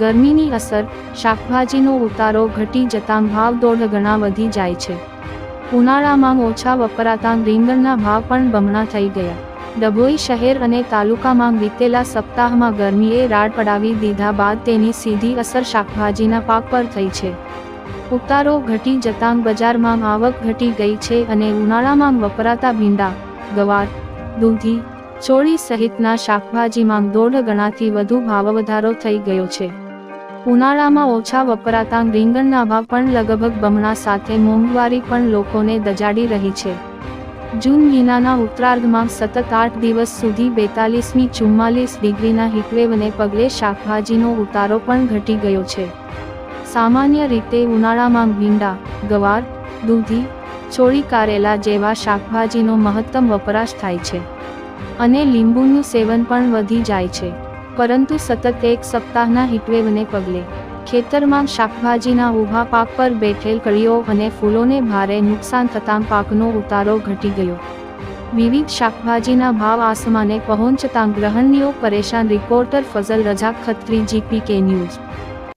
ગરમીની અસર, શાકભાજીનો ઉતારો ઘટી જતાં ભાવ 1.5 ગણા વધી જાય છે। ઉનાળામાં ઓછા વપરાતા રીંગણના ભાવ પણ બમણા થઈ ગયા। ડભોઈ શહેર અને તાલુકામાં વીતેલા સપ્તાહમાં ગરમીએ રાડ પડાવી દીધા બાદ તેની સીધી અસર શાકભાજીના પાક પર થઈ છે। ઉતારો ઘટી જતાં બજારમાં આવક ઘટી ગઈ છે અને ઉનાળામાં વપરાતા ભીંડા, ગવાર, દૂધી, ચોળી સહિતના શાકભાજીમાં 1.5 ગણાથી વધુ ભાવવધારો થઈ ગયો છે। ઉનાળામાં ઓછા વપરાતા રીંગણના ભાવ પણ લગભગ બમણા સાથે મોંઘવારી પણ લોકોને દજાડી રહી છે। જૂન મહિનાના ઉત્તરાર્ધમાં સતત 8 દિવસ સુધી 42 થી 44 ડિગ્રીના હીટવેવને પગલે શાકભાજીનો ઉતારો પણ ઘટી ગયો છે। સામાન્ય રીતે ઉનાળામાં ભીંડા, ગવાર, દૂધી, ચોળી કારેલા જેવા શાકભાજીનો મહત્તમ વપરાશ થાય છે અને લીંબુનું સેવન પણ વધી જાય છે, પરંતુ સતત એક સપ્તાહના હીટવેવને પગલે ખેતરમાં શાકભાજીના ઊભા પાક પર બેઠેલ કળીઓ અને ફૂલોને ભારે નુકસાન થતાં પાકનો ઉતારો ઘટી ગયો। વિવિધ શાકભાજીના ભાવ આસમાને પહોંચતા ગૃહિણીઓ પરેશાન। Reporter Fazal Razak, Khatri, GPK news.